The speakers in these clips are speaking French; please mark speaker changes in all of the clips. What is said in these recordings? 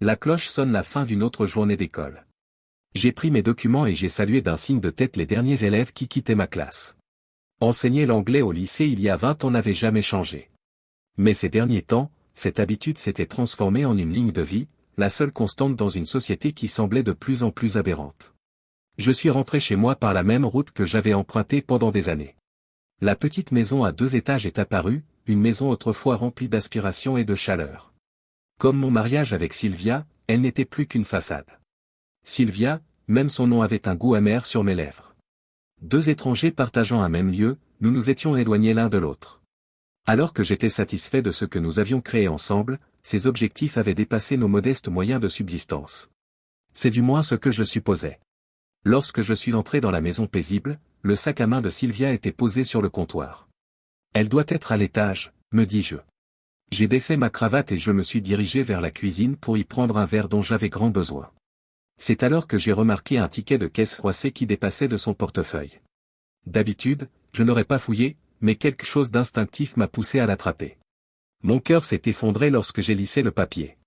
Speaker 1: La cloche sonne la fin d'une autre journée d'école. J'ai pris mes documents et j'ai salué d'un signe de tête les derniers élèves qui quittaient ma classe. Enseigner l'anglais au lycée il y a 20 ans n'avait jamais changé. Mais ces derniers temps, cette habitude s'était transformée en une ligne de vie, la seule constante dans une société qui semblait de plus en plus aberrante. Je suis rentré chez moi par la même route que j'avais empruntée pendant des années. La petite maison à 2 étages est apparue, une maison autrefois remplie d'aspiration et de chaleur. Comme mon mariage avec Sylvia, elle n'était plus qu'une façade. Sylvia, même son nom avait un goût amer sur mes lèvres. 2 étrangers partageant un même lieu, nous nous étions éloignés l'un de l'autre. Alors que j'étais satisfait de ce que nous avions créé ensemble, ces objectifs avaient dépassé nos modestes moyens de subsistance. C'est du moins ce que je supposais. Lorsque je suis entré dans la maison paisible, le sac à main de Sylvia était posé sur le comptoir. Elle doit être à l'étage, me dis-je. J'ai défait ma cravate et je me suis dirigé vers la cuisine pour y prendre un verre dont j'avais grand besoin. C'est alors que j'ai remarqué un ticket de caisse froissé qui dépassait de son portefeuille. D'habitude, je n'aurais pas fouillé, mais quelque chose d'instinctif m'a poussé à l'attraper. Mon cœur s'est effondré lorsque j'ai lissé le papier.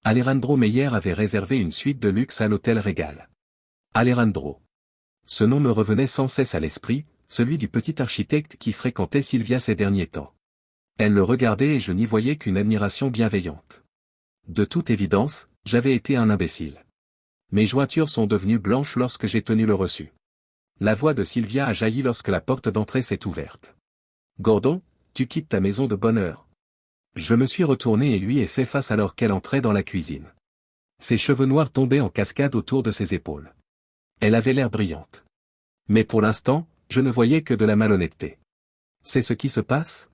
Speaker 1: Alejandro Meyer avait réservé une suite de luxe à l'hôtel Régal. Alejandro. Ce nom me revenait sans cesse à l'esprit, celui du petit architecte qui fréquentait Sylvia ces derniers temps. Elle le regardait et je n'y voyais qu'une admiration bienveillante. De toute évidence, j'avais été un imbécile. Mes jointures sont devenues blanches lorsque j'ai tenu le reçu. La voix de Sylvia a jailli lorsque la porte d'entrée s'est ouverte. « Gordon, tu quittes ta maison de bonne heure. » Je me suis retourné et lui ai fait face alors qu'elle entrait dans la cuisine. Ses cheveux noirs tombaient en cascade autour de ses épaules. Elle avait l'air brillante. Mais pour l'instant, je ne voyais que de la malhonnêteté. C'est ce qui se passe ?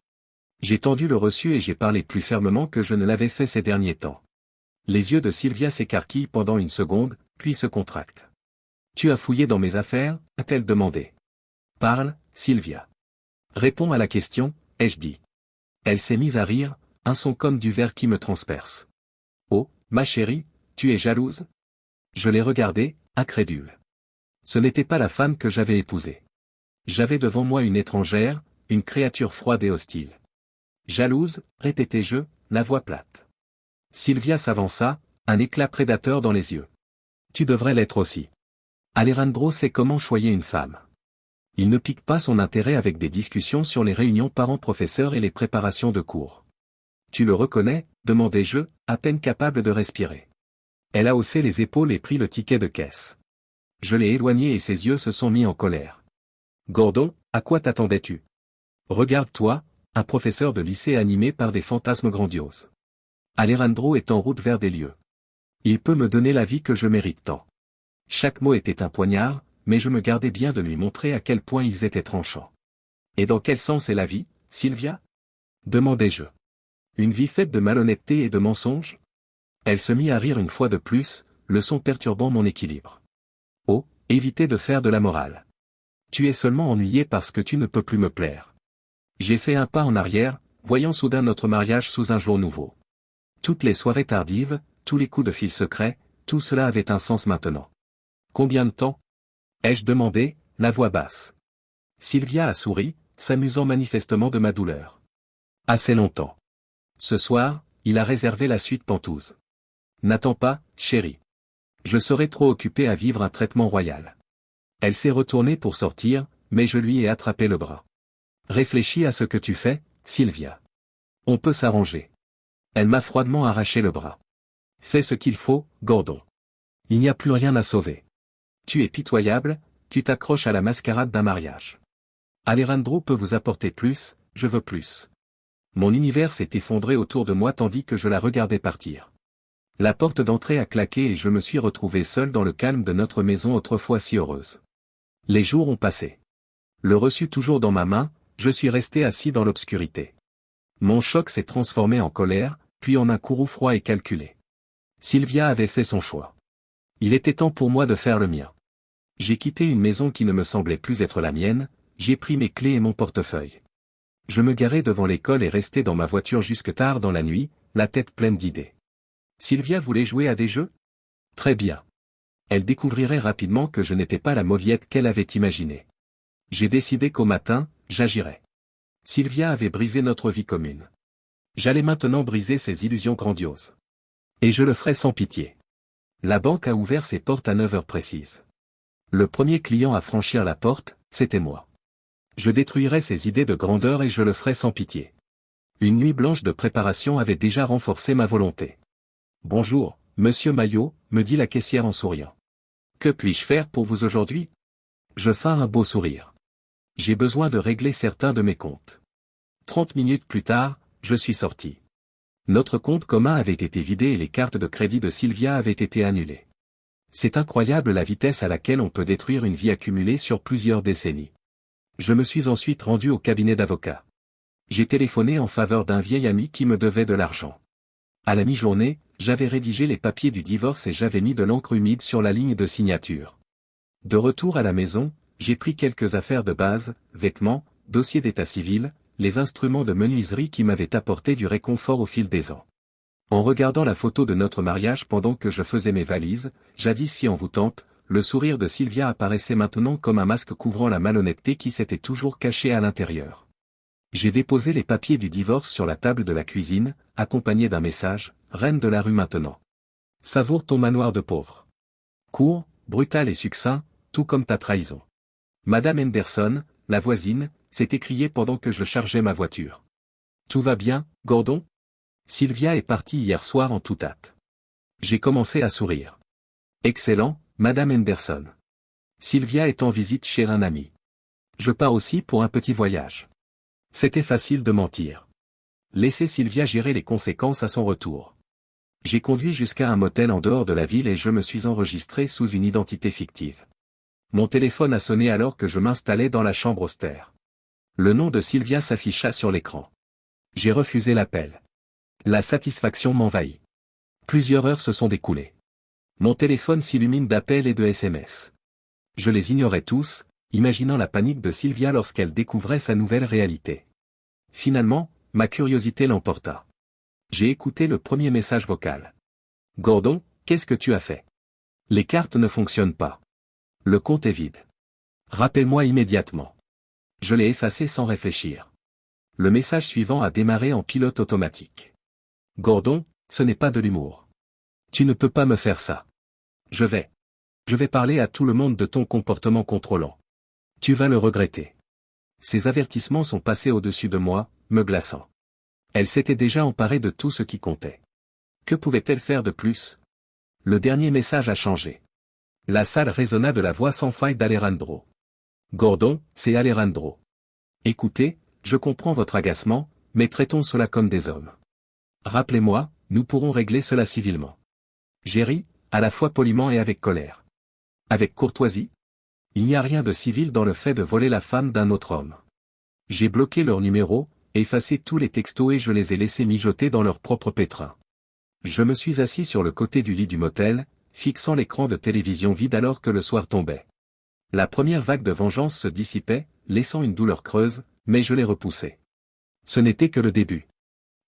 Speaker 1: J'ai tendu le reçu et j'ai parlé plus fermement que je ne l'avais fait ces derniers temps. Les yeux de Sylvia s'écarquillent pendant une seconde, puis se contractent. « Tu as fouillé dans mes affaires ?» a-t-elle demandé. « Parle, Sylvia. »« Réponds à la question » ai-je dit. Elle s'est mise à rire, un son comme du verre qui me transperce. « Oh, ma chérie, tu es jalouse ?» Je l'ai regardée, incrédule. Ce n'était pas la femme que j'avais épousée. J'avais devant moi une étrangère, une créature froide et hostile. « Jalouse ?» répétai-je, la voix plate. Sylvia s'avança, un éclat prédateur dans les yeux. « Tu devrais l'être aussi. Alejandro sait comment choyer une femme. Il ne pique pas son intérêt avec des discussions sur les réunions parents-professeurs et les préparations de cours. »« Tu le reconnais ?» demandai-je, à peine capable de respirer. Elle a haussé les épaules et pris le ticket de caisse. Je l'ai éloigné et ses yeux se sont mis en colère. « Gordon, à quoi t'attendais-tu ? Regarde-toi, un professeur de lycée animé par des fantasmes grandioses. Alejandro est en route vers des lieux. Il peut me donner la vie que je mérite tant. » Chaque mot était un poignard, mais je me gardais bien de lui montrer à quel point ils étaient tranchants. « Et dans quel sens est la vie, Sylvia ? » demandai-je. « Une vie faite de malhonnêteté et de mensonges ?» Elle se mit à rire une fois de plus, le son perturbant mon équilibre. « Oh, évitez de faire de la morale. Tu es seulement ennuyé parce que tu ne peux plus me plaire. » J'ai fait un pas en arrière, voyant soudain notre mariage sous un jour nouveau. Toutes les soirées tardives, tous les coups de fil secrets, tout cela avait un sens maintenant. « Combien de temps ? » ai-je demandé, la voix basse. Sylvia a souri, s'amusant manifestement de ma douleur. « Assez longtemps. Ce soir, il a réservé la suite Penthouse. N'attends pas, chérie. Je serai trop occupé à vivre un traitement royal. » Elle s'est retournée pour sortir, mais je lui ai attrapé le bras. « Réfléchis à ce que tu fais, Sylvia. On peut s'arranger. » Elle m'a froidement arraché le bras. « Fais ce qu'il faut, Gordon. Il n'y a plus rien à sauver. Tu es pitoyable, tu t'accroches à la mascarade d'un mariage. Alejandro peut vous apporter plus, je veux plus. » Mon univers s'est effondré autour de moi tandis que je la regardais partir. La porte d'entrée a claqué et je me suis retrouvé seul dans le calme de notre maison autrefois si heureuse. Les jours ont passé. Le reçu toujours dans ma main, je suis resté assis dans l'obscurité. Mon choc s'est transformé en colère, puis en un courroux froid et calculé. Sylvia avait fait son choix. Il était temps pour moi de faire le mien. J'ai quitté une maison qui ne me semblait plus être la mienne, j'ai pris mes clés et mon portefeuille. Je me garai devant l'école et restai dans ma voiture jusque tard dans la nuit, la tête pleine d'idées. Sylvia voulait jouer à des jeux ? Très bien. Elle découvrirait rapidement que je n'étais pas la mauviette qu'elle avait imaginée. J'ai décidé qu'au matin, j'agirais. Sylvia avait brisé notre vie commune. J'allais maintenant briser ses illusions grandioses. Et je le ferai sans pitié. La banque a ouvert ses portes à 9 heures précises. Le premier client à franchir la porte, c'était moi. Je détruirai ses idées de grandeur et je le ferai sans pitié. Une nuit blanche de préparation avait déjà renforcé ma volonté. Bonjour, monsieur Maillot, me dit la caissière en souriant. Que puis-je faire pour vous aujourd'hui? Je feins un beau sourire. J'ai besoin de régler certains de mes comptes. 30 minutes plus tard, je suis sorti. Notre compte commun avait été vidé et les cartes de crédit de Sylvia avaient été annulées. C'est incroyable la vitesse à laquelle on peut détruire une vie accumulée sur plusieurs décennies. Je me suis ensuite rendu au cabinet d'avocat. J'ai téléphoné en faveur d'un vieil ami qui me devait de l'argent. À la mi-journée, j'avais rédigé les papiers du divorce et j'avais mis de l'encre humide sur la ligne de signature. De retour à la maison, j'ai pris quelques affaires de base, vêtements, dossiers d'état civil, les instruments de menuiserie qui m'avaient apporté du réconfort au fil des ans. En regardant la photo de notre mariage pendant que je faisais mes valises, jadis si envoûtante, le sourire de Sylvia apparaissait maintenant comme un masque couvrant la malhonnêteté qui s'était toujours cachée à l'intérieur. J'ai déposé les papiers du divorce sur la table de la cuisine, accompagné d'un message, « Reine de la rue maintenant. Savoure ton manoir de pauvre. » Court, brutal et succinct, tout comme ta trahison. Madame Henderson, la voisine, s'est écriée pendant que je chargeais ma voiture. Tout va bien, Gordon? Sylvia est partie hier soir en toute hâte. J'ai commencé à sourire. Excellent, Madame Henderson. Sylvia est en visite chez un ami. Je pars aussi pour un petit voyage. C'était facile de mentir. Laissez Sylvia gérer les conséquences à son retour. J'ai conduit jusqu'à un motel en dehors de la ville et je me suis enregistré sous une identité fictive. Mon téléphone a sonné alors que je m'installais dans la chambre austère. Le nom de Sylvia s'afficha sur l'écran. J'ai refusé l'appel. La satisfaction m'envahit. Plusieurs heures se sont découlées. Mon téléphone s'illumine d'appels et de SMS. Je les ignorais tous, imaginant la panique de Sylvia lorsqu'elle découvrait sa nouvelle réalité. Finalement, ma curiosité l'emporta. J'ai écouté le premier message vocal. « Gordon, qu'est-ce que tu as fait? Les cartes ne fonctionnent pas. Le compte est vide. Rappelle-moi immédiatement. » Je l'ai effacé sans réfléchir. Le message suivant a démarré en pilote automatique. « Gordon, ce n'est pas de l'humour. Tu ne peux pas me faire ça. Je vais parler à tout le monde de ton comportement contrôlant. Tu vas le regretter. » Ces avertissements sont passés au-dessus de moi, me glaçant. Elle s'était déjà emparée de tout ce qui comptait. Que pouvait-elle faire de plus? Le dernier message a changé. La salle résonna de la voix sans faille d'Alejandro. « Gordon, c'est Alejandro. Écoutez, je comprends votre agacement, mais traitons cela comme des hommes. Rappelez-moi, nous pourrons régler cela civilement. » J'ai ri, à la fois poliment et avec colère. Avec courtoisie? Il n'y a rien de civil dans le fait de voler la femme d'un autre homme. J'ai bloqué leur numéro, effacé tous les textos et je les ai laissés mijoter dans leur propre pétrin. Je me suis assis sur le côté du lit du motel, fixant l'écran de télévision vide alors que le soir tombait. La première vague de vengeance se dissipait, laissant une douleur creuse, mais je l'ai repoussée. Ce n'était que le début.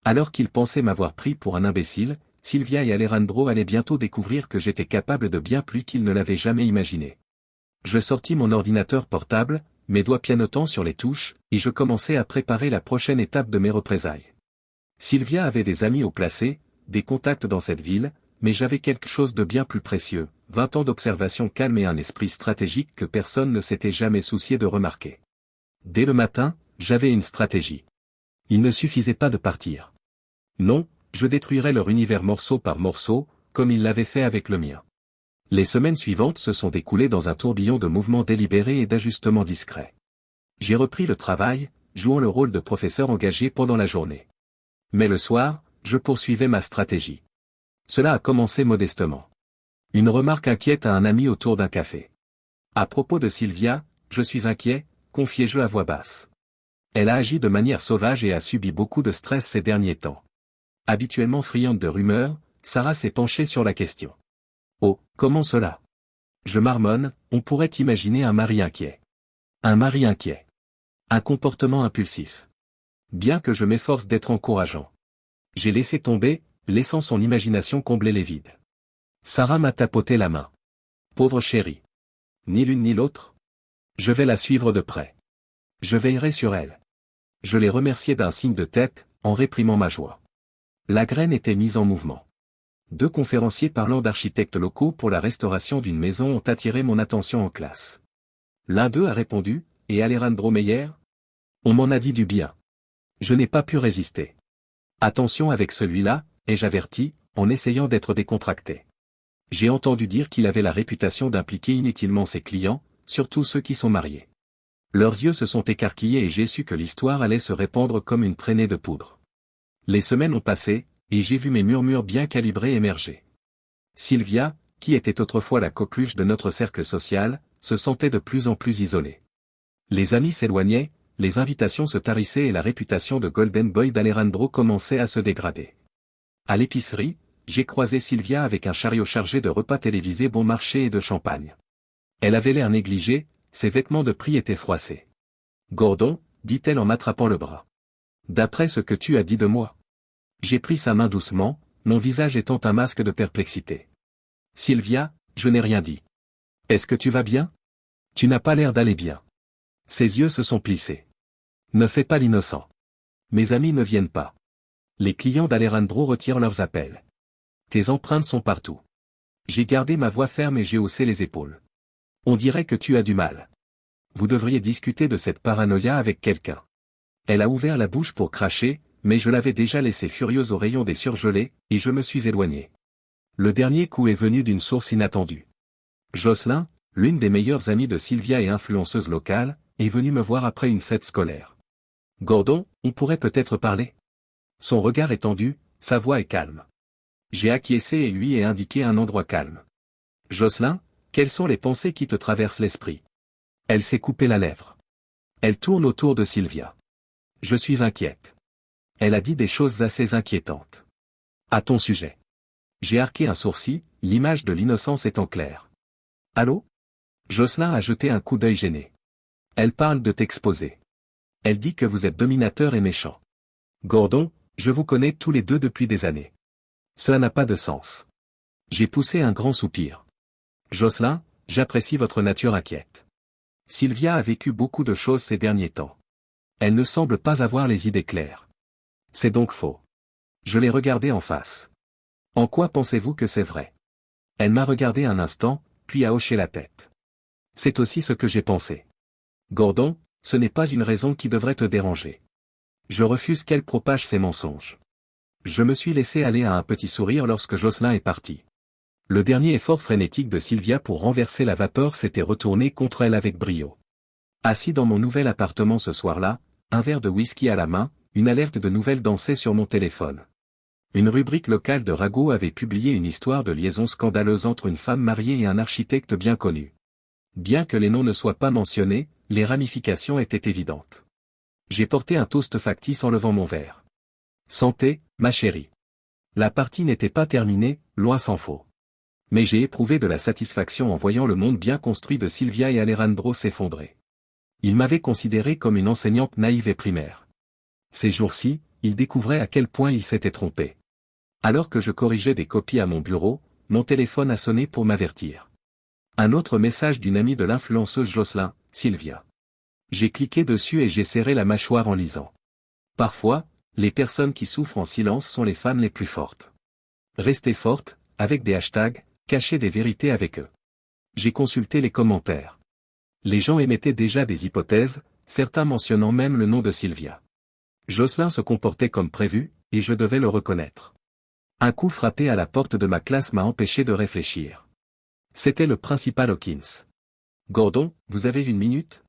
Speaker 1: Alors qu'ils pensaient m'avoir pris pour un imbécile, Sylvia et Alejandro allaient bientôt découvrir que j'étais capable de bien plus qu'ils ne l'avaient jamais imaginé. Je sortis mon ordinateur portable, mes doigts pianotant sur les touches, et je commençais à préparer la prochaine étape de mes représailles. Sylvia avait des amis haut placés, des contacts dans cette ville, mais j'avais quelque chose de bien plus précieux, 20 ans d'observation calme et un esprit stratégique que personne ne s'était jamais soucié de remarquer. Dès le matin, j'avais une stratégie. Il ne suffisait pas de partir. Non, je détruirais leur univers morceau par morceau, comme ils l'avaient fait avec le mien. Les semaines suivantes se sont découlées dans un tourbillon de mouvements délibérés et d'ajustements discrets. J'ai repris le travail, jouant le rôle de professeur engagé pendant la journée. Mais le soir, je poursuivais ma stratégie. Cela a commencé modestement. Une remarque inquiète à un ami autour d'un café. À propos de Sylvia, je suis inquiet, confiai-je à voix basse. Elle a agi de manière sauvage et a subi beaucoup de stress ces derniers temps. Habituellement friande de rumeurs, Sarah s'est penchée sur la question. Oh, comment cela? Je marmonne, on pourrait imaginer un mari inquiet. Un mari inquiet. Un comportement impulsif. Bien que je m'efforce d'être encourageant. J'ai laissé tomber, laissant son imagination combler les vides. Sarah m'a tapoté la main. Pauvre chérie. Ni l'une ni l'autre. Je vais la suivre de près. Je veillerai sur elle. Je l'ai remerciée d'un signe de tête, en réprimant ma joie. La graine était mise en mouvement. 2 conférenciers parlant d'architectes locaux pour la restauration d'une maison ont attiré mon attention en classe. L'un d'eux a répondu, « Et Alejandro Meyer ? On m'en a dit du bien. » Je n'ai pas pu résister. « Attention avec celui-là, ai-je averti, en essayant d'être décontracté. J'ai entendu dire qu'il avait la réputation d'impliquer inutilement ses clients, surtout ceux qui sont mariés. » Leurs yeux se sont écarquillés et j'ai su que l'histoire allait se répandre comme une traînée de poudre. Les semaines ont passé, et j'ai vu mes murmures bien calibrés émerger. Sylvia, qui était autrefois la coqueluche de notre cercle social, se sentait de plus en plus isolée. Les amis s'éloignaient, les invitations se tarissaient et la réputation de Golden Boy d'Alejandro commençait à se dégrader. À l'épicerie, j'ai croisé Sylvia avec un chariot chargé de repas télévisés bon marché et de champagne. Elle avait l'air négligée, ses vêtements de prix étaient froissés. « Gordon, dit-elle en m'attrapant le bras. D'après ce que tu as dit de moi. » J'ai pris sa main doucement, mon visage étant un masque de perplexité. « Sylvia, je n'ai rien dit. Est-ce que tu vas bien ? Tu n'as pas l'air d'aller bien. » Ses yeux se sont plissés. « Ne fais pas l'innocent. Mes amis ne viennent pas. Les clients d'Alejandro retirent leurs appels. Tes empreintes sont partout. » J'ai gardé ma voix ferme et j'ai haussé les épaules. « On dirait que tu as du mal. Vous devriez discuter de cette paranoïa avec quelqu'un. » Elle a ouvert la bouche pour cracher, mais je l'avais déjà laissée furieuse au rayon des surgelés, et je me suis éloigné. Le dernier coup est venu d'une source inattendue. Jocelyn, l'une des meilleures amies de Sylvia et influenceuse locale, est venue me voir après une fête scolaire. « Gordon, on pourrait peut-être parler ?» Son regard est tendu, sa voix est calme. J'ai acquiescé et lui ai indiqué un endroit calme. « Jocelyn, quelles sont les pensées qui te traversent l'esprit ?» Elle s'est coupé la lèvre. Elle tourne autour de Sylvia. « Je suis inquiète. » Elle a dit des choses assez inquiétantes. « À ton sujet. » J'ai arqué un sourcil, l'image de l'innocence étant claire. « Allô ?» Jocelyn a jeté un coup d'œil gêné. « Elle parle de t'exposer. Elle dit que vous êtes dominateur et méchant. Gordon, je vous connais tous les deux depuis des années. Cela n'a pas de sens. » J'ai poussé un grand soupir. « Jocelyn, j'apprécie votre nature inquiète. Sylvia a vécu beaucoup de choses ces derniers temps. Elle ne semble pas avoir les idées claires. C'est donc faux. » Je l'ai regardée en face. « En quoi pensez-vous que c'est vrai ?» Elle m'a regardé un instant, puis a hoché la tête. « C'est aussi ce que j'ai pensé. Gordon, ce n'est pas une raison qui devrait te déranger. Je refuse qu'elle propage ses mensonges. » Je me suis laissé aller à un petit sourire lorsque Jocelyn est parti. Le dernier effort frénétique de Sylvia pour renverser la vapeur s'était retourné contre elle avec brio. Assis dans mon nouvel appartement ce soir-là, un verre de whisky à la main, une alerte de nouvelles dansait sur mon téléphone. Une rubrique locale de Rago avait publié une histoire de liaison scandaleuse entre une femme mariée et un architecte bien connu. Bien que les noms ne soient pas mentionnés, les ramifications étaient évidentes. J'ai porté un toast factice en levant mon verre. « Santé, ma chérie. » La partie n'était pas terminée, loin s'en faut. Mais j'ai éprouvé de la satisfaction en voyant le monde bien construit de Sylvia et Alejandro s'effondrer. Ils m'avaient considéré comme une enseignante naïve et primaire. Ces jours-ci, ils découvraient à quel point ils s'étaient trompés. Alors que je corrigeais des copies à mon bureau, mon téléphone a sonné pour m'avertir. Un autre message d'une amie de l'influenceuse Jocelyn, Sylvia. J'ai cliqué dessus et j'ai serré la mâchoire en lisant. Parfois, les personnes qui souffrent en silence sont les femmes les plus fortes. Restez fortes, avec des hashtags, cachez des vérités avec eux. J'ai consulté les commentaires. Les gens émettaient déjà des hypothèses, certains mentionnant même le nom de Sylvia. Jocelyn se comportait comme prévu, et je devais le reconnaître. Un coup frappé à la porte de ma classe m'a empêché de réfléchir. C'était le principal Hawkins. « Gordon, vous avez une minute ?»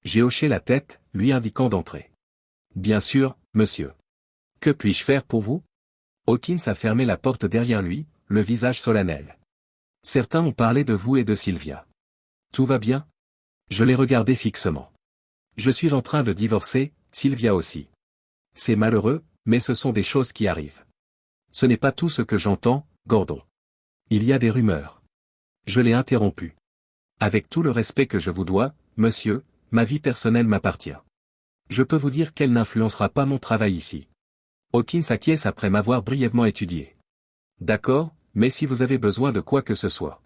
Speaker 1: J'ai hoché la tête, lui indiquant d'entrer. « Bien sûr, monsieur. Que puis-je faire pour vous ?» Hawkins a fermé la porte derrière lui, le visage solennel. « Certains ont parlé de vous et de Sylvia. Tout va bien ?» Je l'ai regardé fixement. « Je suis en train de divorcer, Sylvia aussi. C'est malheureux, mais ce sont des choses qui arrivent. Ce n'est pas tout ce que j'entends, Gordon. Il y a des rumeurs. » Je l'ai interrompu. « Avec tout le respect que je vous dois, monsieur, ma vie personnelle m'appartient. Je peux vous dire qu'elle n'influencera pas mon travail ici. » Hawkins acquiesce après m'avoir brièvement étudié. « D'accord, mais si vous avez besoin de quoi que ce soit. »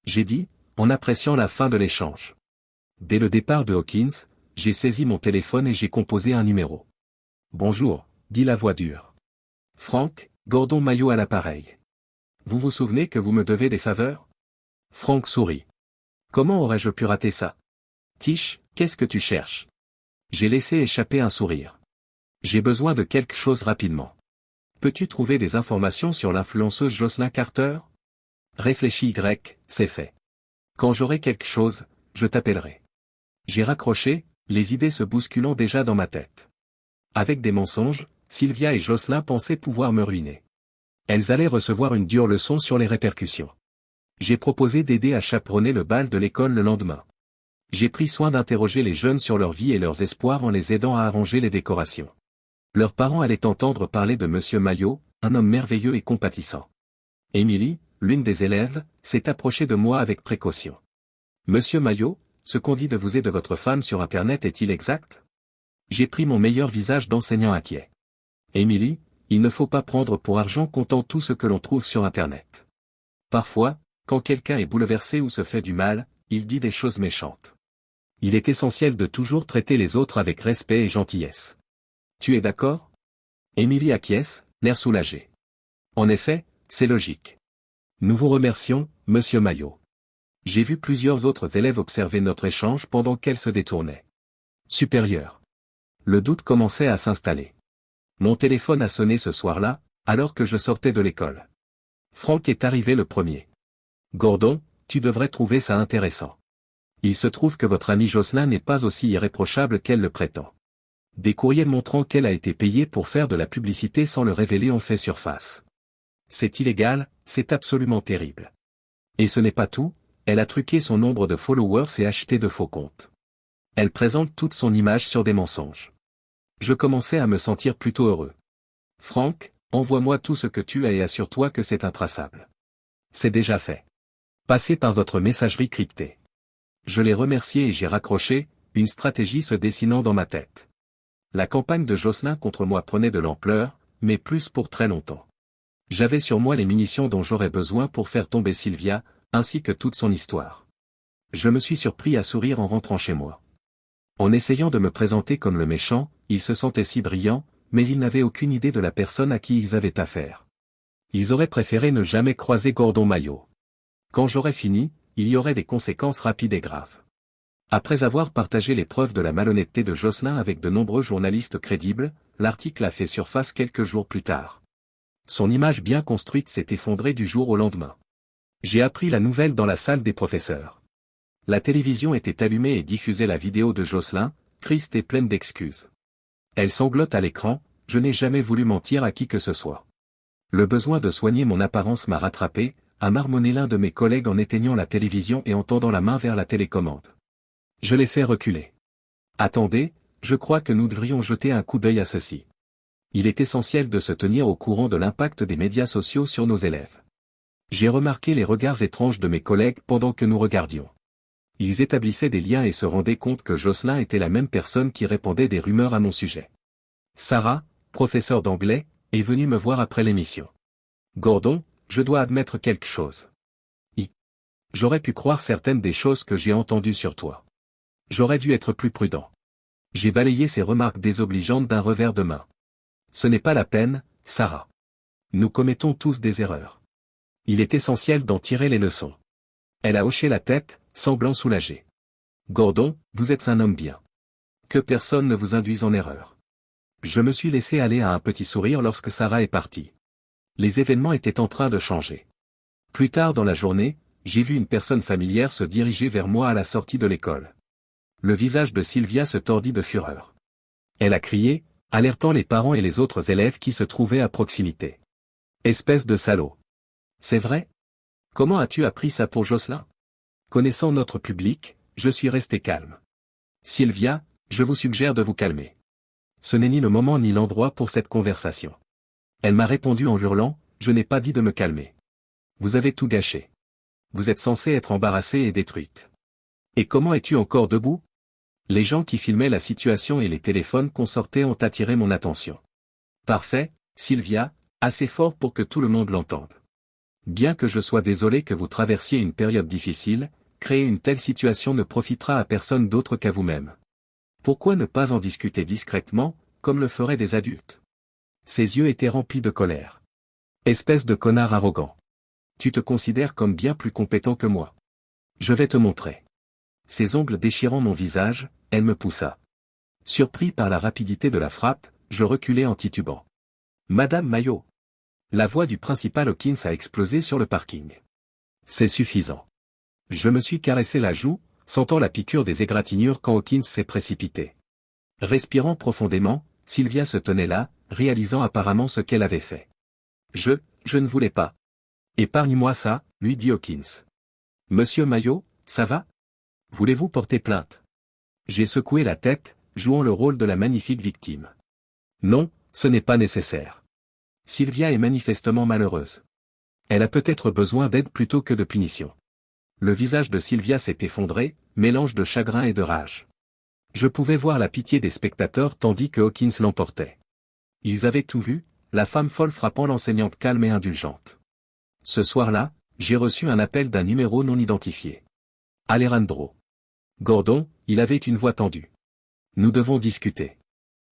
Speaker 1: J'ai dit, en appréciant la fin de l'échange. Dès le départ de Hawkins, j'ai saisi mon téléphone et j'ai composé un numéro. « Bonjour, » dit la voix dure. « Franck, Gordon Maillot à l'appareil. » Vous vous souvenez que vous me devez des faveurs? Franck sourit. Comment aurais-je pu rater ça? Tish, qu'est-ce que tu cherches? J'ai laissé échapper un sourire. J'ai besoin de quelque chose rapidement. Peux-tu trouver des informations sur l'influenceuse Jocelyn Carter? Réfléchis Y, c'est fait. Quand j'aurai quelque chose, je t'appellerai. J'ai raccroché, les idées se bousculant déjà dans ma tête. Avec des mensonges, Sylvia et Jocelyn pensaient pouvoir me ruiner. Elles allaient recevoir une dure leçon sur les répercussions. J'ai proposé d'aider à chaperonner le bal de l'école le lendemain. J'ai pris soin d'interroger les jeunes sur leur vie et leurs espoirs en les aidant à arranger les décorations. Leurs parents allaient entendre parler de Monsieur Maillot, un homme merveilleux et compatissant. Émilie, l'une des élèves, s'est approchée de moi avec précaution. Monsieur Maillot, ce qu'on dit de vous et de votre femme sur Internet est-il exact? J'ai pris mon meilleur visage d'enseignant inquiet. Émilie, il ne faut pas prendre pour argent comptant tout ce que l'on trouve sur Internet. Parfois, quand quelqu'un est bouleversé ou se fait du mal, il dit des choses méchantes. Il est essentiel de toujours traiter les autres avec respect et gentillesse. Tu es d'accord? Émilie acquiesce, l'air soulagé. En effet, c'est logique. Nous vous remercions, Monsieur Maillot. J'ai vu plusieurs autres élèves observer notre échange pendant qu'elle se détournait. Supérieur. Le doute commençait à s'installer. Mon téléphone a sonné ce soir-là, alors que je sortais de l'école. Franck est arrivé le premier. Gordon, tu devrais trouver ça intéressant. Il se trouve que votre ami Jocelyn n'est pas aussi irréprochable qu'elle le prétend. Des courriels montrant qu'elle a été payée pour faire de la publicité sans le révéler ont fait surface. C'est illégal, c'est absolument terrible. Et ce n'est pas tout, elle a truqué son nombre de followers et acheté de faux comptes. Elle présente toute son image sur des mensonges. Je commençais à me sentir plutôt heureux. Franck, envoie-moi tout ce que tu as et assure-toi que c'est intraçable. C'est déjà fait. Passez par votre messagerie cryptée. Je l'ai remercié et j'ai raccroché, une stratégie se dessinant dans ma tête. La campagne de Jocelyn contre moi prenait de l'ampleur, mais plus pour très longtemps. J'avais sur moi les munitions dont j'aurais besoin pour faire tomber Sylvia, ainsi que toute son histoire. Je me suis surpris à sourire en rentrant chez moi. En essayant de me présenter comme le méchant, ils se sentaient si brillants, mais ils n'avaient aucune idée de la personne à qui ils avaient affaire. Ils auraient préféré ne jamais croiser Gordon Maillot. Quand j'aurais fini, il y aurait des conséquences rapides et graves. Après avoir partagé les preuves de la malhonnêteté de Jocelyn avec de nombreux journalistes crédibles, l'article a fait surface quelques jours plus tard. Son image bien construite s'est effondrée du jour au lendemain. J'ai appris la nouvelle dans la salle des professeurs. La télévision était allumée et diffusait la vidéo de Jocelyn, triste et pleine d'excuses. Elle sanglote à l'écran, je n'ai jamais voulu mentir à qui que ce soit. Le besoin de soigner mon apparence m'a rattrapé, a marmonné l'un de mes collègues en éteignant la télévision et en tendant la main vers la télécommande. Je l'ai fait reculer. Attendez, je crois que nous devrions jeter un coup d'œil à ceci. Il est essentiel de se tenir au courant de l'impact des médias sociaux sur nos élèves. J'ai remarqué les regards étranges de mes collègues pendant que nous regardions. Ils établissaient des liens et se rendaient compte que Jocelyn était la même personne qui répandait des rumeurs à mon sujet. Sarah, professeure d'anglais, est venue me voir après l'émission. Gordon, je dois admettre quelque chose. J'aurais pu croire certaines des choses que j'ai entendues sur toi. J'aurais dû être plus prudent. J'ai balayé ces remarques désobligeantes d'un revers de main. Ce n'est pas la peine, Sarah. Nous commettons tous des erreurs. Il est essentiel d'en tirer les leçons. Elle a hoché la tête, semblant soulagée. Gordon, vous êtes un homme bien. Que personne ne vous induise en erreur. Je me suis laissé aller à un petit sourire lorsque Sarah est partie. Les événements étaient en train de changer. Plus tard dans la journée, j'ai vu une personne familière se diriger vers moi à la sortie de l'école. Le visage de Sylvia se tordit de fureur. Elle a crié, alertant les parents et les autres élèves qui se trouvaient à proximité. Espèce de salaud. C'est vrai? Comment as-tu appris ça pour Jocelyn? Connaissant notre public, je suis resté calme. Sylvia, je vous suggère de vous calmer. Ce n'est ni le moment ni l'endroit pour cette conversation. Elle m'a répondu en hurlant, je n'ai pas dit de me calmer. Vous avez tout gâché. Vous êtes censée être embarrassée et détruite. Et comment es-tu encore debout? Les gens qui filmaient la situation et les téléphones qu'on sortait ont attiré mon attention. Parfait, Sylvia, assez fort pour que tout le monde l'entende. Bien que je sois désolé que vous traversiez une période difficile, créer une telle situation ne profitera à personne d'autre qu'à vous-même. Pourquoi ne pas en discuter discrètement, comme le feraient des adultes? Ses yeux étaient remplis de colère. Espèce de connard arrogant. Tu te considères comme bien plus compétent que moi. Je vais te montrer. Ses ongles déchirant mon visage, elle me poussa. Surpris par la rapidité de la frappe, je reculai en titubant. Madame Mayo. La voix du principal Hawkins a explosé sur le parking. C'est suffisant. Je me suis caressé la joue, sentant la piqûre des égratignures quand Hawkins s'est précipité. Respirant profondément, Sylvia se tenait là, réalisant apparemment ce qu'elle avait fait. Je ne voulais pas. Épargne-moi ça, lui dit Hawkins. Monsieur Mayo, ça va? Voulez-vous porter plainte? J'ai secoué la tête, jouant le rôle de la magnifique victime. Non, ce n'est pas nécessaire. Sylvia est manifestement malheureuse. Elle a peut-être besoin d'aide plutôt que de punition. Le visage de Sylvia s'est effondré, mélange de chagrin et de rage. Je pouvais voir la pitié des spectateurs tandis que Hawkins l'emportait. Ils avaient tout vu, la femme folle frappant l'enseignante calme et indulgente. Ce soir-là, j'ai reçu un appel d'un numéro non identifié. Alejandro. Gordon, il avait une voix tendue. Nous devons discuter.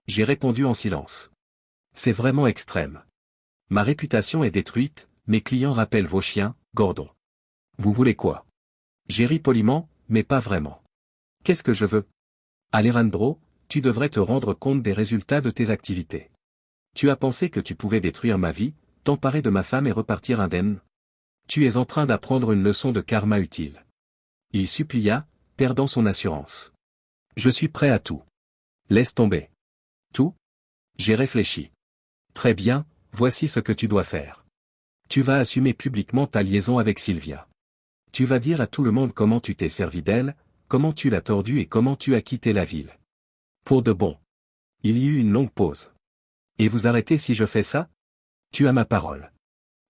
Speaker 1: J'ai répondu en silence. C'est vraiment extrême. Ma réputation est détruite, mes clients rappellent vos chiens, Gordon. Vous voulez quoi? J'ai ri poliment, mais pas vraiment. Qu'est-ce que je veux? Alejandro, tu devrais te rendre compte des résultats de tes activités. Tu as pensé que tu pouvais détruire ma vie, t'emparer de ma femme et repartir indemne? Tu es en train d'apprendre une leçon de karma utile. Il supplia, perdant son assurance. Je suis prêt à tout. Laisse tomber. Tout? J'ai réfléchi. Très bien, voici ce que tu dois faire. Tu vas assumer publiquement ta liaison avec Sylvia. Tu vas dire à tout le monde comment tu t'es servi d'elle, comment tu l'as tordue et comment tu as quitté la ville. Pour de bon. Il y eut une longue pause. Et vous arrêtez si je fais ça? Tu as ma parole.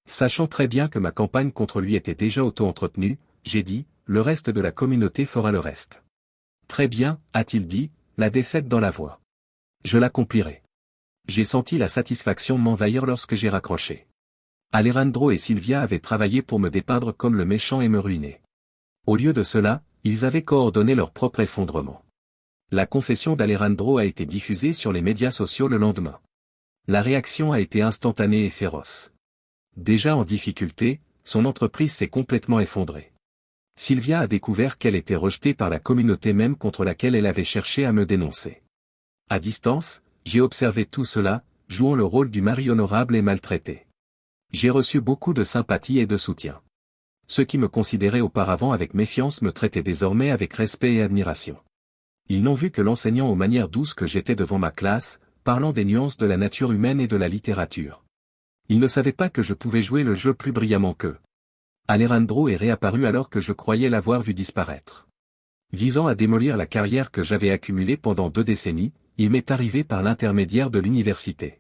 Speaker 1: Sachant très bien que ma campagne contre lui était déjà auto-entretenue, j'ai dit, le reste de la communauté fera le reste. Très bien, a-t-il dit, la défaite dans la voix. Je l'accomplirai. J'ai senti la satisfaction m'envahir lorsque j'ai raccroché. Alejandro et Sylvia avaient travaillé pour me dépeindre comme le méchant et me ruiner. Au lieu de cela, ils avaient coordonné leur propre effondrement. La confession d'Alejandro a été diffusée sur les médias sociaux le lendemain. La réaction a été instantanée et féroce. Déjà en difficulté, son entreprise s'est complètement effondrée. Sylvia a découvert qu'elle était rejetée par la communauté même contre laquelle elle avait cherché à me dénoncer. À distance, j'ai observé tout cela, jouant le rôle du mari honorable et maltraité. J'ai reçu beaucoup de sympathie et de soutien. Ceux qui me considéraient auparavant avec méfiance me traitaient désormais avec respect et admiration. Ils n'ont vu que l'enseignant aux manières douces que j'étais devant ma classe, parlant des nuances de la nature humaine et de la littérature. Ils ne savaient pas que je pouvais jouer le jeu plus brillamment qu'eux. Alejandro est réapparu alors que je croyais l'avoir vu disparaître. Visant à démolir la carrière que j'avais accumulée pendant 2 décennies, il m'est arrivé par l'intermédiaire de l'université.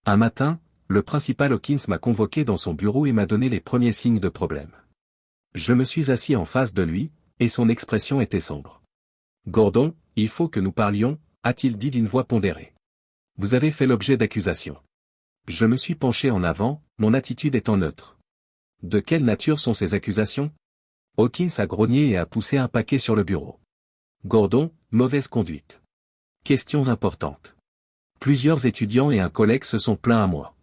Speaker 1: Un matin, le principal Hawkins m'a convoqué dans son bureau et m'a donné les premiers signes de problème. Je me suis assis en face de lui, et son expression était sombre. Gordon, il faut que nous parlions, a-t-il dit d'une voix pondérée. Vous avez fait l'objet d'accusations. Je me suis penché en avant, mon attitude étant neutre. De quelle nature sont ces accusations? Hawkins a grogné et a poussé un paquet sur le bureau. Gordon, mauvaise conduite. Questions importantes. Plusieurs étudiants et un collègue se sont plaints à moi.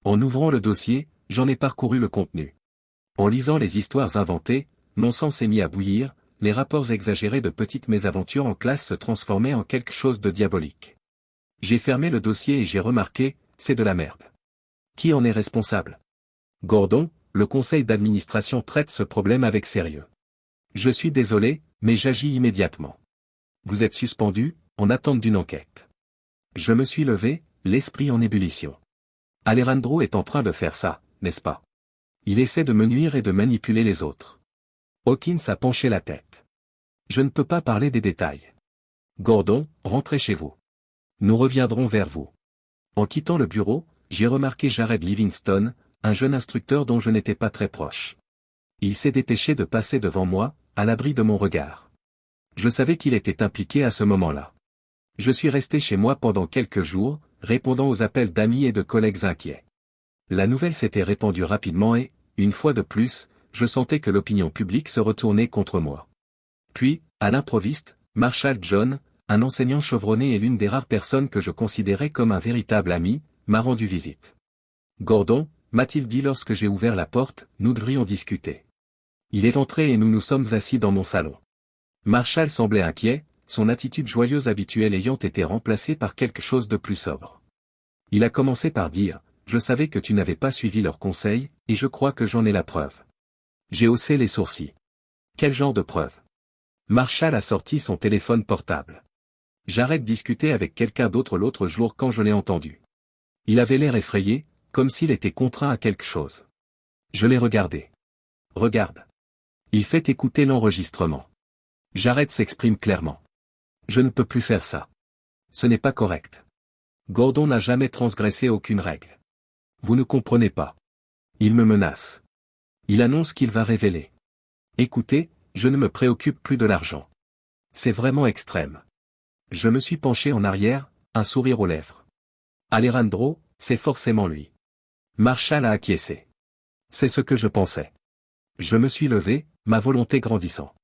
Speaker 1: En ouvrant le dossier, j'en ai parcouru le contenu. En lisant les histoires inventées, mon sang s'est mis à bouillir, les rapports exagérés de petites mésaventures en classe se transformaient en quelque chose de diabolique. J'ai fermé le dossier et j'ai remarqué, c'est de la merde. Qui en est responsable? Gordon, le conseil d'administration traite ce problème avec sérieux. Je suis désolé, mais j'agis immédiatement. Vous êtes suspendu, en attente d'une enquête. Je me suis levé, l'esprit en ébullition. Alejandro est en train de faire ça, n'est-ce pas? Il essaie de me nuire et de manipuler les autres. Hawkins a penché la tête. Je ne peux pas parler des détails. Gordon, rentrez chez vous. Nous reviendrons vers vous. En quittant le bureau, j'ai remarqué Jared Livingston, un jeune instructeur dont je n'étais pas très proche. Il s'est dépêché de passer devant moi, à l'abri de mon regard. Je savais qu'il était impliqué à ce moment-là. Je suis resté chez moi pendant quelques jours, répondant aux appels d'amis et de collègues inquiets. La nouvelle s'était répandue rapidement et, une fois de plus, je sentais que l'opinion publique se retournait contre moi. Puis, à l'improviste, Marshall John, un enseignant chevronné et l'une des rares personnes que je considérais comme un véritable ami, m'a rendu visite. Gordon, m'a-t-il dit lorsque j'ai ouvert la porte, nous devrions discuter. Il est entré et nous nous sommes assis dans mon salon. Marshall semblait inquiet, son attitude joyeuse habituelle ayant été remplacée par quelque chose de plus sobre. Il a commencé par dire, « Je savais que tu n'avais pas suivi leurs conseils, et je crois que j'en ai la preuve. » J'ai haussé les sourcils. Quel genre de preuve? Marshall a sorti son téléphone portable. J'arrête de discuter avec quelqu'un d'autre l'autre jour quand je l'ai entendu. Il avait l'air effrayé, comme s'il était contraint à quelque chose. Je l'ai regardé. Regarde. Il fait écouter l'enregistrement. Jared s'exprime clairement. Je ne peux plus faire ça. Ce n'est pas correct. Gordon n'a jamais transgressé aucune règle. Vous ne comprenez pas. Il me menace. Il annonce qu'il va révéler. Écoutez, je ne me préoccupe plus de l'argent. C'est vraiment extrême. Je me suis penché en arrière, un sourire aux lèvres. Alejandro, c'est forcément lui. Marshall a acquiescé. C'est ce que je pensais. Je me suis levé, ma volonté grandissant.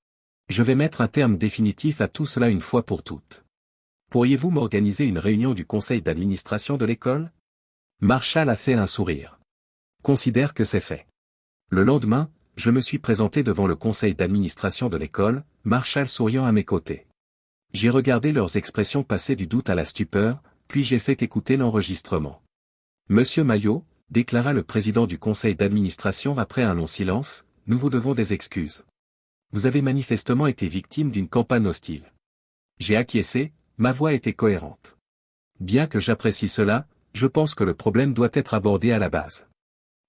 Speaker 1: Je vais mettre un terme définitif à tout cela une fois pour toutes. Pourriez-vous m'organiser une réunion du conseil d'administration de l'école? Marshall a fait un sourire. Considère que c'est fait. Le lendemain, je me suis présenté devant le conseil d'administration de l'école, Marshall souriant à mes côtés. J'ai regardé leurs expressions passer du doute à la stupeur, puis j'ai fait écouter l'enregistrement. Monsieur Maillot, déclara le président du conseil d'administration après un long silence, nous vous devons des excuses. Vous avez manifestement été victime d'une campagne hostile. J'ai acquiescé, ma voix était cohérente. Bien que j'apprécie cela, je pense que le problème doit être abordé à la base.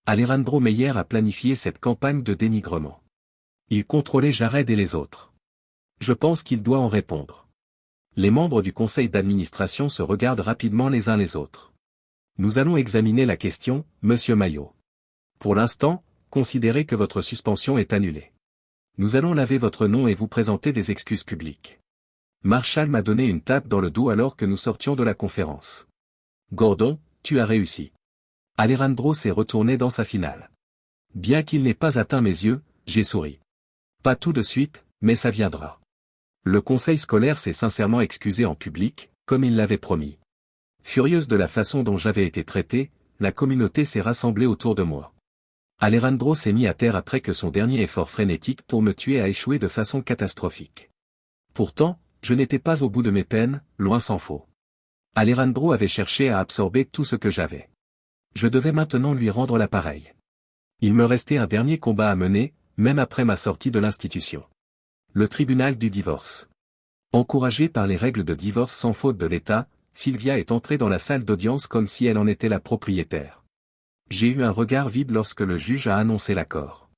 Speaker 1: Alejandro Meyer a planifié cette campagne de dénigrement. Il contrôlait Jared et les autres. Je pense qu'il doit en répondre. Les membres du conseil d'administration se regardent rapidement les uns les autres. Nous allons examiner la question, monsieur Maillot. Pour l'instant, considérez que votre suspension est annulée. Nous allons laver votre nom et vous présenter des excuses publiques. Marshall m'a donné une tape dans le dos alors que nous sortions de la conférence. Gordon, tu as réussi. Alejandro s'est retourné dans sa finale. Bien qu'il n'ait pas atteint mes yeux, j'ai souri. Pas tout de suite, mais ça viendra. Le conseil scolaire s'est sincèrement excusé en public, comme il l'avait promis. Furieuse de la façon dont j'avais été traité, la communauté s'est rassemblée autour de moi. Alejandro s'est mis à terre après que son dernier effort frénétique pour me tuer a échoué de façon catastrophique. Pourtant, je n'étais pas au bout de mes peines, loin s'en faut. Alejandro avait cherché à absorber tout ce que j'avais. Je devais maintenant lui rendre l'appareil. Il me restait un dernier combat à mener, même après ma sortie de l'institution. Le tribunal du divorce. Encouragée par les règles de divorce sans faute de l'État, Sylvia est entrée dans la salle d'audience comme si elle en était la propriétaire. J'ai eu un regard vide lorsque le juge a annoncé l'accord.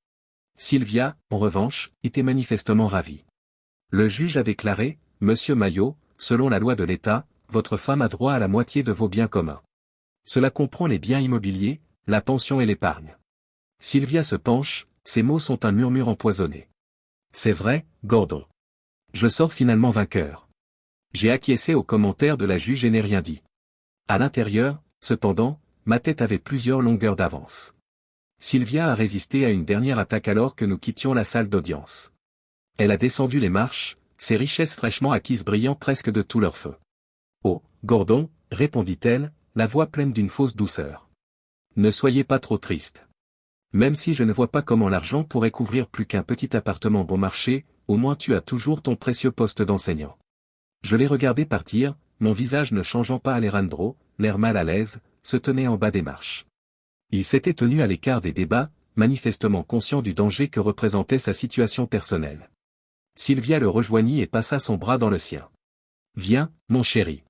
Speaker 1: Sylvia, en revanche, était manifestement ravie. Le juge a déclaré, « Monsieur Maillot, selon la loi de l'État, votre femme a droit à la moitié de vos biens communs. Cela comprend les biens immobiliers, la pension et l'épargne. » Sylvia se penche, ses mots sont un murmure empoisonné. C'est vrai, Gordon. Je sors finalement vainqueur. J'ai acquiescé aux commentaires de la juge et n'ai rien dit. À l'intérieur, cependant, ma tête avait plusieurs longueurs d'avance. Sylvia a résisté à une dernière attaque alors que nous quittions la salle d'audience. Elle a descendu les marches, ses richesses fraîchement acquises brillant presque de tout leur feu. « Oh, Gordon, répondit-elle, la voix pleine d'une fausse douceur. Ne soyez pas trop triste. Même si je ne vois pas comment l'argent pourrait couvrir plus qu'un petit appartement bon marché, au moins tu as toujours ton précieux poste d'enseignant. » Je l'ai regardé partir, mon visage ne changeant pas. Alejandro, l'air mal à l'aise, se tenait en bas des marches. Il s'était tenu à l'écart des débats, manifestement conscient du danger que représentait sa situation personnelle. Sylvia le rejoignit et passa son bras dans le sien. « Viens, mon chéri.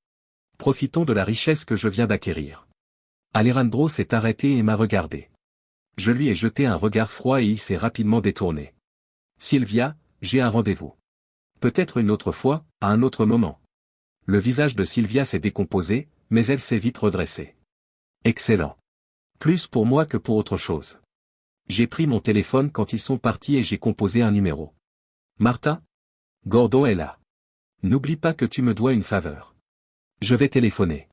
Speaker 1: Profitons de la richesse que je viens d'acquérir. » Alejandro s'est arrêté et m'a regardé. Je lui ai jeté un regard froid et il s'est rapidement détourné. « Sylvia, j'ai un rendez-vous. Peut-être une autre fois, à un autre moment. » Le visage de Sylvia s'est décomposé, mais elle s'est vite redressée. « Excellent. Plus pour moi que pour autre chose. » J'ai pris mon téléphone quand ils sont partis et j'ai composé un numéro. « Martin ? Gordon est là. N'oublie pas que tu me dois une faveur. Je vais téléphoner. »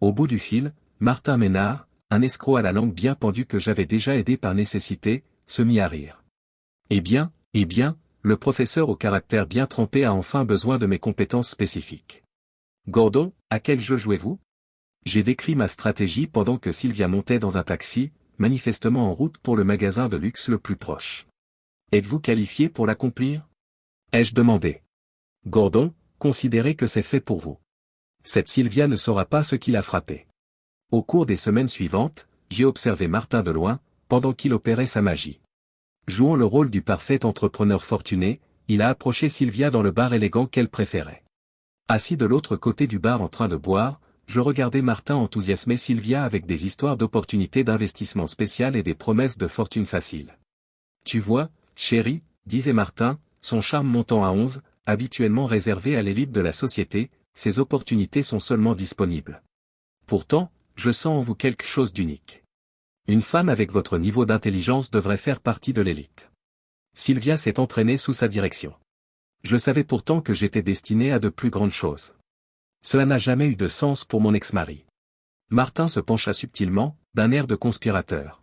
Speaker 1: Au bout du fil, Martin Ménard, un escroc à la langue bien pendue que j'avais déjà aidé par nécessité, se mit à rire. « Eh bien, le professeur au caractère bien trempé a enfin besoin de mes compétences spécifiques. » « Gordon, à quel jeu jouez-vous ? » J'ai décrit ma stratégie pendant que Sylvia montait dans un taxi, manifestement en route pour le magasin de luxe le plus proche. Êtes-vous qualifié pour l'accomplir? Ai-je demandé. Gordon, considérez que c'est fait pour vous. Cette Sylvia ne saura pas ce qui l'a frappé. Au cours des semaines suivantes, j'ai observé Martin de loin, pendant qu'il opérait sa magie. Jouant le rôle du parfait entrepreneur fortuné, il a approché Sylvia dans le bar élégant qu'elle préférait. Assis de l'autre côté du bar en train de boire, je regardais Martin enthousiasmer Sylvia avec des histoires d'opportunités d'investissement spéciales et des promesses de fortune facile. Tu vois, chérie, disait Martin, son charme montant à 11, habituellement réservé à l'élite de la société, ces opportunités sont seulement disponibles. Pourtant, je sens en vous quelque chose d'unique. Une femme avec votre niveau d'intelligence devrait faire partie de l'élite. Sylvia s'est entraînée sous sa direction. Je savais pourtant que j'étais destiné à de plus grandes choses. Cela n'a jamais eu de sens pour mon ex-mari. Martin se pencha subtilement, d'un air de conspirateur.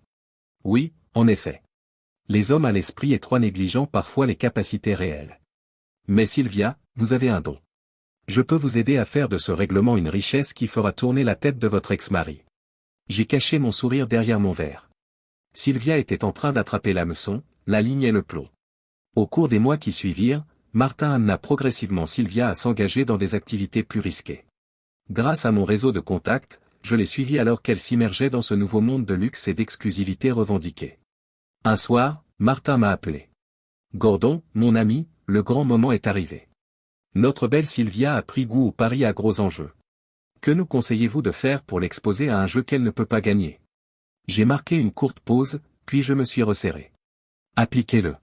Speaker 1: Oui, en effet. Les hommes à l'esprit étroit négligeant parfois les capacités réelles. Mais Sylvia, vous avez un don. Je peux vous aider à faire de ce règlement une richesse qui fera tourner la tête de votre ex-mari. J'ai caché mon sourire derrière mon verre. Sylvia était en train d'attraper l'hameçon, la ligne et le plomb. Au cours des mois qui suivirent, Martin amena progressivement Sylvia à s'engager dans des activités plus risquées. Grâce à mon réseau de contacts, je l'ai suivie alors qu'elle s'immergeait dans ce nouveau monde de luxe et d'exclusivité revendiqué. Un soir, Martin m'a appelé. Gordon, mon ami, le grand moment est arrivé. Notre belle Sylvia a pris goût au pari à gros enjeux. Que nous conseillez-vous de faire pour l'exposer à un jeu qu'elle ne peut pas gagner? J'ai marqué une courte pause, puis je me suis resserré. Appliquez-le.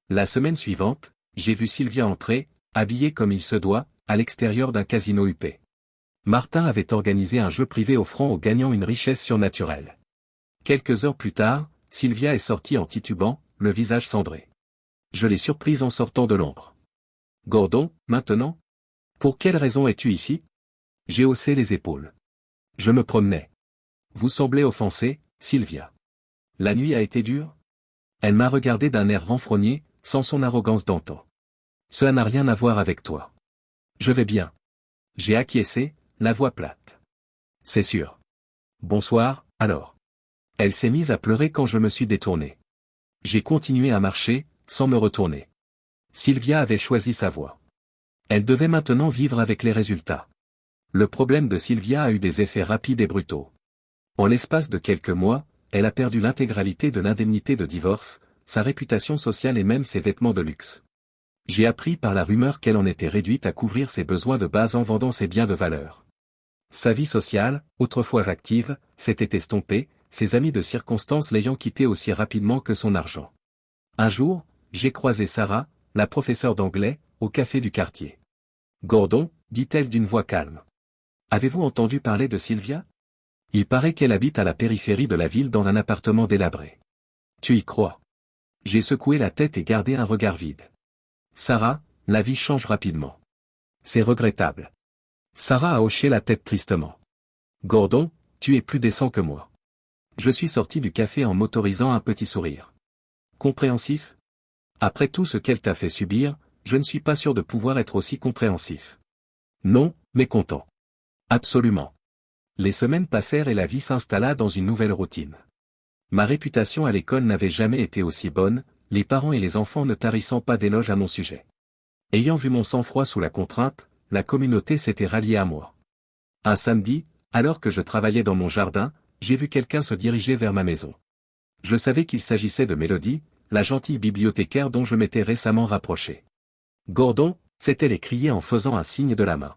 Speaker 1: La semaine suivante, j'ai vu Sylvia entrer, habillée comme il se doit, à l'extérieur d'un casino huppé. Martin avait organisé un jeu privé offrant aux gagnants une richesse surnaturelle. Quelques heures plus tard, Sylvia est sortie en titubant, le visage cendré. Je l'ai surprise en sortant de l'ombre. Gordon, maintenant? Pour quelle raison es-tu ici? J'ai haussé les épaules. Je me promenais. Vous semblez offensée, Sylvia. La nuit a été dure? Elle m'a regardé d'un air renfrogné, sans son arrogance d'antan. Cela n'a rien à voir avec toi. Je vais bien. J'ai acquiescé, la voix plate. C'est sûr. Bonsoir, alors. Elle s'est mise à pleurer quand je me suis détourné. J'ai continué à marcher, sans me retourner. Sylvia avait choisi sa voie. Elle devait maintenant vivre avec les résultats. Le problème de Sylvia a eu des effets rapides et brutaux. En l'espace de quelques mois, elle a perdu l'intégralité de l'indemnité de divorce, sa réputation sociale et même ses vêtements de luxe. J'ai appris par la rumeur qu'elle en était réduite à couvrir ses besoins de base en vendant ses biens de valeur. Sa vie sociale, autrefois active, s'était estompée, ses amis de circonstance l'ayant quittée aussi rapidement que son argent. Un jour, j'ai croisé Sarah, la professeure d'anglais, au café du quartier. Gordon, dit-elle d'une voix calme. Avez-vous entendu parler de Sylvia? Il paraît qu'elle habite à la périphérie de la ville dans un appartement délabré. Tu y crois? J'ai secoué la tête et gardé un regard vide. Sarah, la vie change rapidement. C'est regrettable. Sarah a hoché la tête tristement. Gordon, tu es plus décent que moi. Je suis sorti du café en m'autorisant un petit sourire. Compréhensif? Après tout ce qu'elle t'a fait subir, je ne suis pas sûr de pouvoir être aussi compréhensif. Non, mais content. Absolument. Les semaines passèrent et la vie s'installa dans une nouvelle routine. Ma réputation à l'école n'avait jamais été aussi bonne, les parents et les enfants ne tarissant pas d'éloges à mon sujet. Ayant vu mon sang-froid sous la contrainte, la communauté s'était ralliée à moi. Un samedi, alors que je travaillais dans mon jardin, j'ai vu quelqu'un se diriger vers ma maison. Je savais qu'il s'agissait de Mélodie, la gentille bibliothécaire dont je m'étais récemment rapproché. Gordon, s'est-elle écriée en faisant un signe de la main.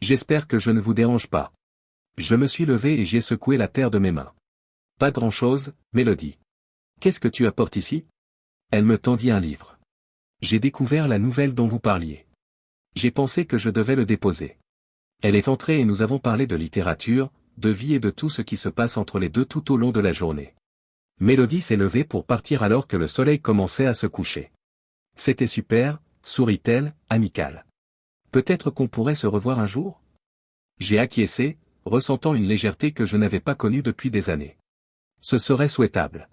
Speaker 1: J'espère que je ne vous dérange pas. Je me suis levé et j'ai secoué la terre de mes mains. Pas grand-chose, Mélodie. Qu'est-ce que tu apportes ici? Elle me tendit un livre. J'ai découvert la nouvelle dont vous parliez. J'ai pensé que je devais le déposer. Elle est entrée et nous avons parlé de littérature, de vie et de tout ce qui se passe entre les deux tout au long de la journée. Mélodie s'est levée pour partir alors que le soleil commençait à se coucher. C'était super, sourit-elle, amicale. Peut-être qu'on pourrait se revoir un jour? J'ai acquiescé, ressentant une légèreté que je n'avais pas connue depuis des années. Ce serait souhaitable.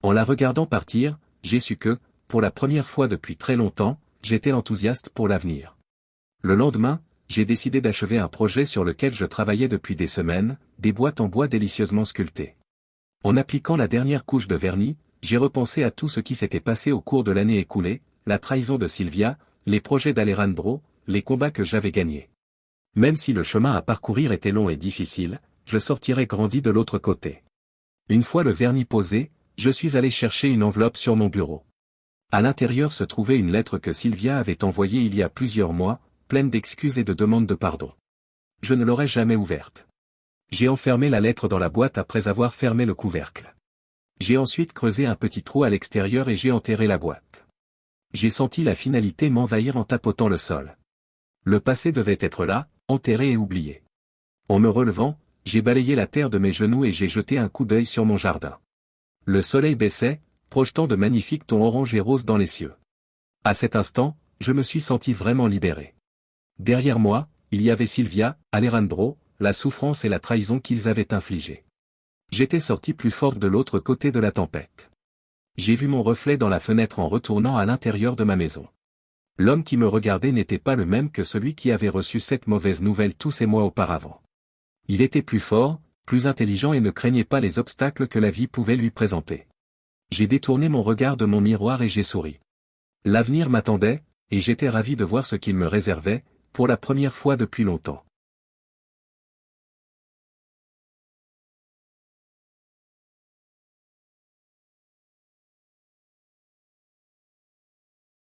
Speaker 1: En la regardant partir, j'ai su que, pour la première fois depuis très longtemps, j'étais enthousiaste pour l'avenir. Le lendemain, j'ai décidé d'achever un projet sur lequel je travaillais depuis des semaines, des boîtes en bois délicieusement sculptées. En appliquant la dernière couche de vernis, j'ai repensé à tout ce qui s'était passé au cours de l'année écoulée, la trahison de Sylvia, les projets d'Alejandro, les combats que j'avais gagnés. Même si le chemin à parcourir était long et difficile, je sortirais grandi de l'autre côté. Une fois le vernis posé, je suis allé chercher une enveloppe sur mon bureau. À l'intérieur se trouvait une lettre que Sylvia avait envoyée il y a plusieurs mois, pleine d'excuses et de demandes de pardon. Je ne l'aurais jamais ouverte. J'ai enfermé la lettre dans la boîte après avoir fermé le couvercle. J'ai ensuite creusé un petit trou à l'extérieur et j'ai enterré la boîte. J'ai senti la finalité m'envahir en tapotant le sol. Le passé devait être là, enterré et oublié. En me relevant, j'ai balayé la terre de mes genoux et j'ai jeté un coup d'œil sur mon jardin. Le soleil baissait, projetant de magnifiques tons orange et rose dans les cieux. À cet instant, je me suis senti vraiment libéré. Derrière moi, il y avait Sylvia, Alejandro, la souffrance et la trahison qu'ils avaient infligée. J'étais sorti plus fort de l'autre côté de la tempête. J'ai vu mon reflet dans la fenêtre en retournant à l'intérieur de ma maison. L'homme qui me regardait n'était pas le même que celui qui avait reçu cette mauvaise nouvelle tous ces mois auparavant. Il était plus fort, plus intelligent et ne craignait pas les obstacles que la vie pouvait lui présenter. J'ai détourné mon regard de mon miroir et j'ai souri. L'avenir m'attendait, et j'étais ravi de voir ce qu'il me réservait, pour la première fois depuis longtemps.